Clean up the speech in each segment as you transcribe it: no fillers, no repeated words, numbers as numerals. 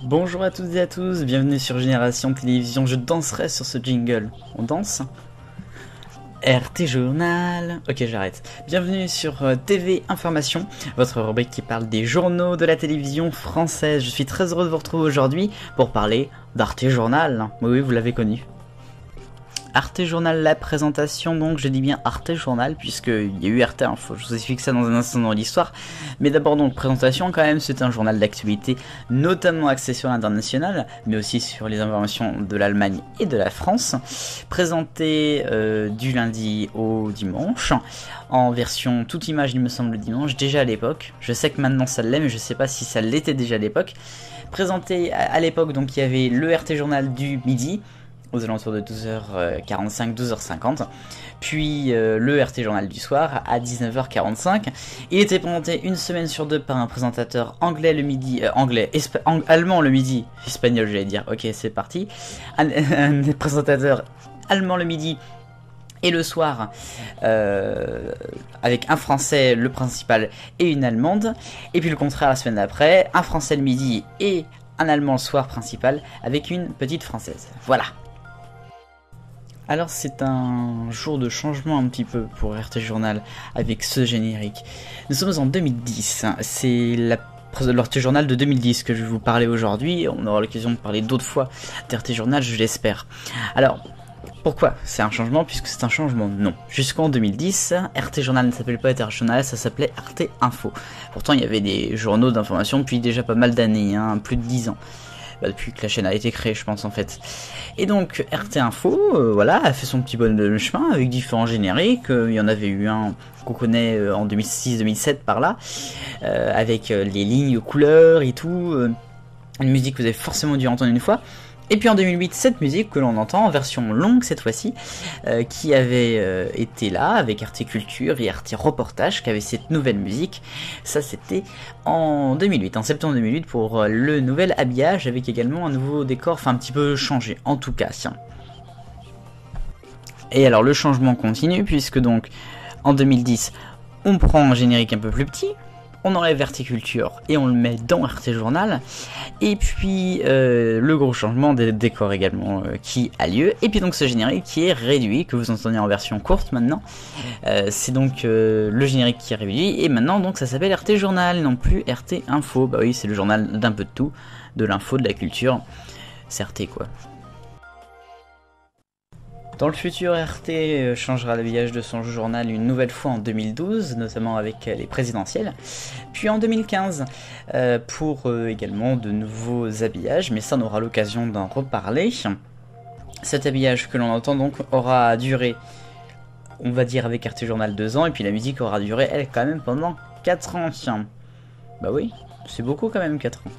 Bonjour à toutes et à tous, bienvenue sur Génération Télévision, je danserai sur ce jingle. On danse ? RT Journal. Ok, j'arrête. Bienvenue sur TV Information, votre rubrique qui parle des journaux de la télévision française. Je suis très heureux de vous retrouver aujourd'hui pour parler d'Arte Journal. Oui, vous l'avez connu. Arte Journal, la présentation, donc je dis bien Arte Journal, puisqu'il y a eu Arte Info, je vous explique ça dans un instant dans l'histoire. Mais d'abord donc, présentation quand même, c'est un journal d'actualité, notamment axé sur l'international, mais aussi sur les informations de l'Allemagne et de la France, présenté du lundi au dimanche, en version toute image il me semble le dimanche, déjà à l'époque. Je sais que maintenant ça l'est, mais je sais pas si ça l'était déjà à l'époque. Présenté à l'époque, donc il y avait le RT Journal du midi, aux alentours de 12h45, 12h50, puis le RT Journal du soir à 19h45. Il était présenté une semaine sur deux par un présentateur anglais le midi, allemand le midi, espagnol j'allais dire, ok c'est parti, un présentateur allemand le midi et le soir avec un français le principal et une allemande, et puis le contraire la semaine d'après, un français le midi et un allemand le soir principal avec une petite française, voilà. Alors c'est un jour de changement un petit peu pour RT Journal avec ce générique. Nous sommes en 2010, c'est l'RT Journal de 2010 que je vais vous parler aujourd'hui. On aura l'occasion de parler d'autres fois d'RT Journal, je l'espère. Alors, pourquoi c'est un changement? Puisque c'est un changement, non. Jusqu'en 2010, RT Journal ne s'appelait pas RT Journal, ça s'appelait RT Info. Pourtant il y avait des journaux d'information depuis déjà pas mal d'années, plus de 10 ans. Depuis que la chaîne a été créée je pense en fait. Et donc RT Info voilà, a fait son petit bonhomme de chemin avec différents génériques. Il y en avait eu un qu'on connaît en 2006-2007 par là, avec les lignes couleurs et tout, une musique que vous avez forcément dû entendre une fois. Et puis en 2008, cette musique que l'on entend en version longue cette fois-ci, qui avait été là avec Arte Culture et Arte Reportage, qui avait cette nouvelle musique. Ça c'était en 2008, en septembre 2008 pour le nouvel habillage, avec également un nouveau décor, enfin un petit peu changé en tout cas. Et alors le changement continue, puisque donc en 2010, on prend un générique un peu plus petit, on enlève Arte Culture et on le met dans RT Journal, et puis le gros changement des décors également qui a lieu, et puis donc ce générique qui est réduit, que vous entendez en version courte maintenant, c'est donc le générique qui est réduit, et maintenant donc ça s'appelle RT Journal, non plus RT Info. Bah oui, c'est le journal d'un peu de tout, de l'info, de la culture, c'est RT quoi. Dans le futur, RT changera l'habillage de son journal une nouvelle fois en 2012, notamment avec les présidentielles, puis en 2015 pour également de nouveaux habillages, mais ça on aura l'occasion d'en reparler. Cet habillage que l'on entend donc aura duré, on va dire avec RT Journal 2 ans, et puis la musique aura duré elle quand même pendant 4 ans. Bah oui, c'est beaucoup quand même 4 ans.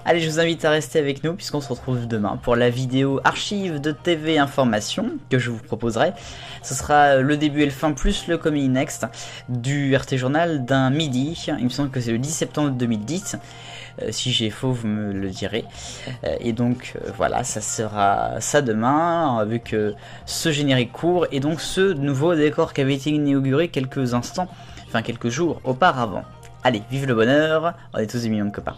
Allez, je vous invite à rester avec nous puisqu'on se retrouve demain pour la vidéo archive de TV Information que je vous proposerai. Ce sera le début et le fin plus le coming next du RT Journal d'un midi. Il me semble que c'est le 10 septembre 2010. Si j'ai faux, vous me le direz. Et donc voilà, ça sera ça demain avec ce générique court et donc ce nouveau décor qui avait été inauguré quelques jours auparavant. Allez, vive le bonheur, on est tous des millions de copains.